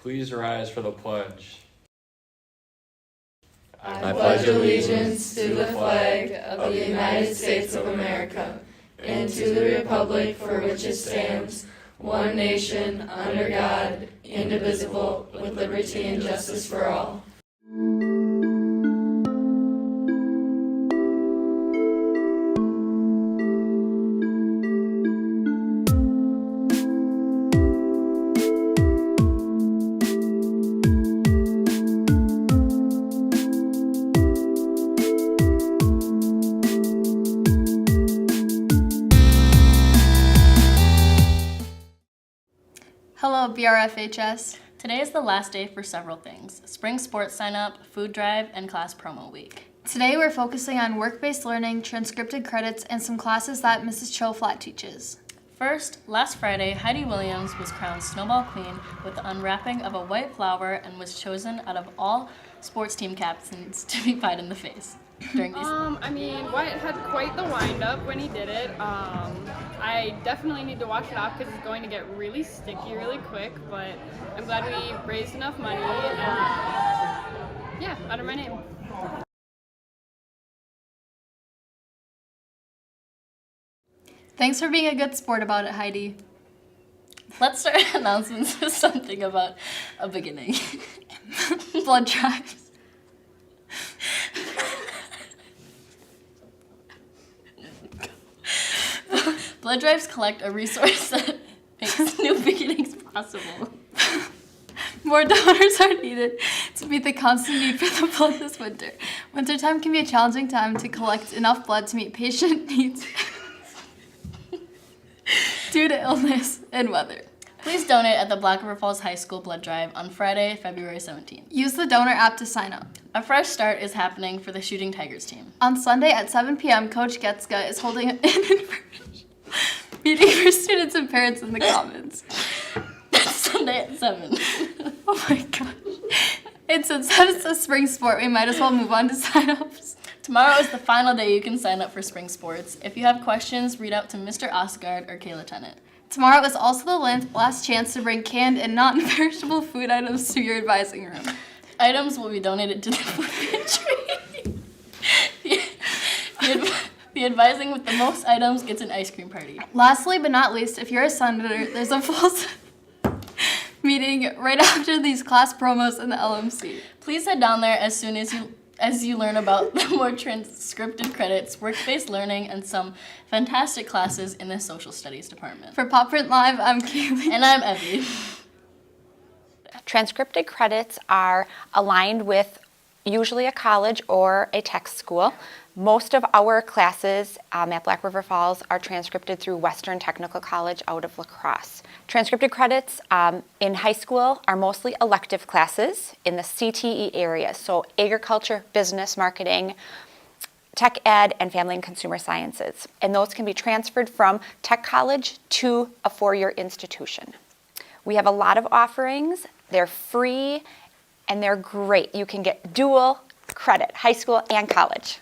please rise for the pledge. I pledge allegiance to the flag of the United States of America and to the republic for which it stands, one nation, under God, indivisible, with liberty and justice for all. Hello, BRFHS. Today is the last day for several things: spring sports sign-up, food drive, and class promo week. Today we're focusing on work-based learning, transcripted credits, and some classes that Mrs. Choflat teaches. First, last Friday, Heidi Williams was crowned Snowball Queen with the unwrapping of a white flower and was chosen out of all sports team captains to be pied in the face during these. Wyatt had quite the wind-up when he did it. I definitely need to wash it off because it's going to get really sticky really quick, but I'm glad we raised enough money under my name. Thanks for being a good sport about it, Heidi. Let's start announcements with something about a beginning. Blood drives. Blood drives collect a resource that makes new beginnings possible. More donors are needed to meet the constant need for the blood this winter. Wintertime can be a challenging time to collect enough blood to meet patient needs due to illness and weather. Please donate at the Black River Falls High School blood drive on Friday, February 17th. Use the donor app to sign up. A fresh start is happening for the Shooting Tigers team. On Sunday at 7 p.m., Coach Getska is holding an meeting for students and parents in the Commons. That's Sunday at 7. Oh my gosh. And since that is a spring sport, we might as well move on to sign-ups. Tomorrow is the final day you can sign up for spring sports. If you have questions, read out to Mr. Osgard or Kayla Tennant. Tomorrow is also the last chance to bring canned and non-perishable food items to your advising room. Items will be donated to the food pantry. The advising with the most items gets an ice cream party. Lastly but not least, if you're a senator, there's a full meeting right after these class promos in the LMC. Please head down there as soon as you learn about the more transcripted credits, work-based learning, and some fantastic classes in the social studies department. For Pop Print Live, I'm Kaylee. And I'm Evie. Transcripted credits are aligned with usually a college or a tech school. Most of our classes at Black River Falls are transcripted through Western Technical College out of La Crosse. Transcripted credits in high school are mostly elective classes in the CTE area, so agriculture, business, marketing, tech ed, and family and consumer sciences. And those can be transferred from tech college to a four-year institution. We have a lot of offerings. They're free and they're great. You can get dual credit, high school and college.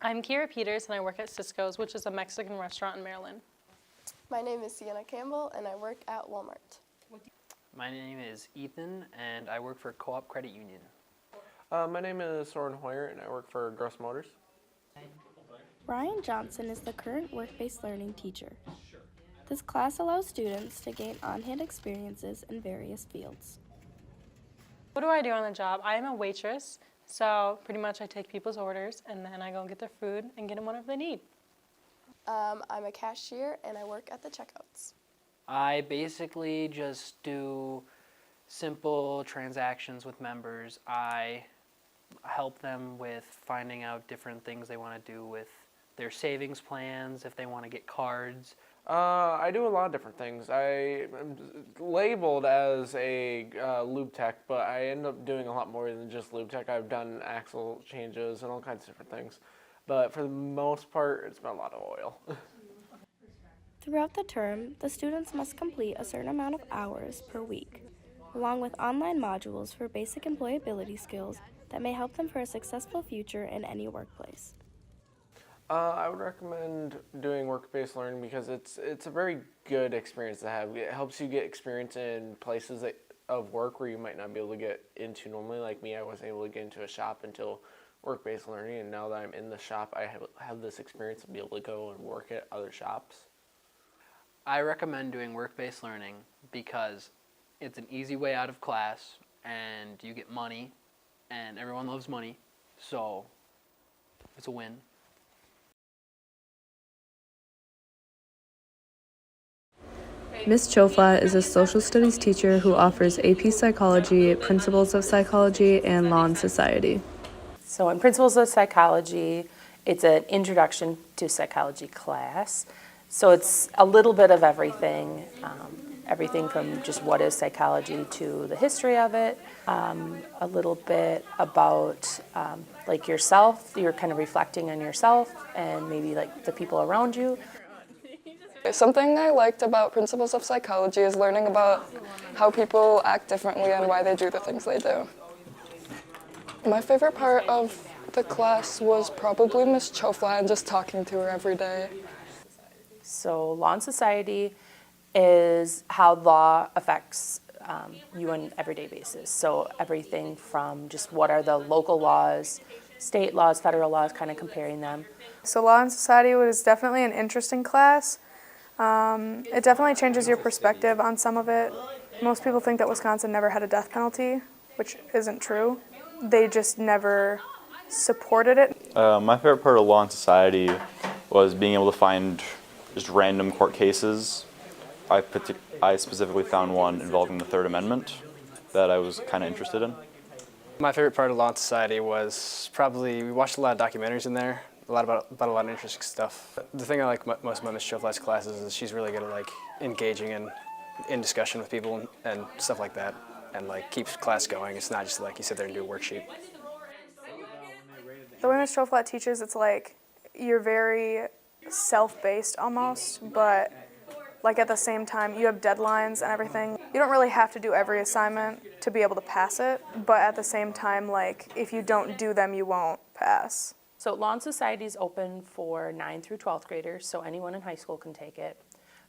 I'm Kira Peters and I work at Cisco's, which is a Mexican restaurant in Maryland. My name is Sienna Campbell and I work at Walmart. My name is Ethan and I work for Co-op Credit Union. My name is Soren Hoyer and I work for Gross Motors. Ryan Johnson is the current work-based learning teacher. This class allows students to gain on-hand experiences in various fields. What do I do on the job? I am a waitress. So pretty much I take people's orders and then I go and get their food and get them whatever they need. I'm a cashier and I work at the checkouts. I basically just do simple transactions with members. I help them with finding out different things they want to do with their savings plans, if they want to get cards. I do a lot of different things. I am labeled as a lube tech, but I end up doing a lot more than just lube tech. I've done axle changes and all kinds of different things. But for the most part, it's been a lot of oil. Throughout the term, the students must complete a certain amount of hours per week, along with online modules for basic employability skills that may help them for a successful future in any workplace. I would recommend doing work-based learning because it's a very good experience to have. It helps you get experience in places of work where you might not be able to get into normally. Like me, I wasn't able to get into a shop until work-based learning, and now that I'm in the shop, I have this experience to be able to go and work at other shops. I recommend doing work-based learning because it's an easy way out of class and you get money, and everyone loves money, so it's a win. Ms. Choflat is a social studies teacher who offers AP Psychology, Principles of Psychology, and Law and Society. So in Principles of Psychology, it's an introduction to psychology class. So it's a little bit of everything, everything from just what is psychology to the history of it, a little bit about like yourself, you're kind of reflecting on yourself and maybe like the people around you. Something I liked about Principles of Psychology is learning about how people act differently and why they do the things they do. My favorite part of the class was probably Miss Choflat and just talking to her every day. So Law and Society is how law affects you on an everyday basis. So everything from just what are the local laws, state laws, federal laws, kind of comparing them. So Law and Society was definitely an interesting class. It definitely changes your perspective on some of it. Most people think that Wisconsin never had a death penalty, which isn't true. They just never supported it. My favorite part of Law and Society was being able to find just random court cases. I specifically found one involving the Third Amendment that I was kind of interested in. My favorite part of Law and Society was probably, we watched a lot of documentaries in there, about a lot of interesting stuff. The thing I like most about Ms. Choflat's classes is she's really good at like engaging in discussion with people and stuff like that, and like keeps class going. It's not just like you sit there and do a worksheet. The way Ms. Choflat teaches, it's like you're very self-based almost, but like at the same time you have deadlines and everything. You don't really have to do every assignment to be able to pass it, but at the same time, like if you don't do them, you won't pass. So Law and Society is open for 9th through 12th graders, so anyone in high school can take it.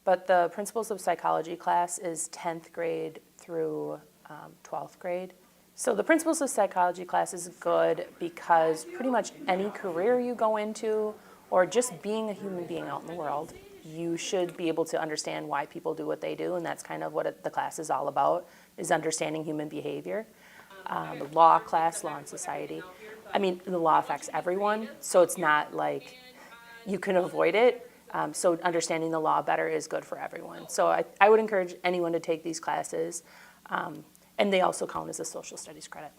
But the Principles of Psychology class is 10th grade through 12th grade. So the Principles of Psychology class is good because pretty much any career you go into, or just being a human being out in the world, you should be able to understand why people do what they do, and that's kind of what the class is all about, is understanding human behavior. The law class, Law and Society, I mean, the law affects everyone, so it's not like you can avoid it. So understanding the law better is good for everyone. So I would encourage anyone to take these classes, and they also count as a social studies credit.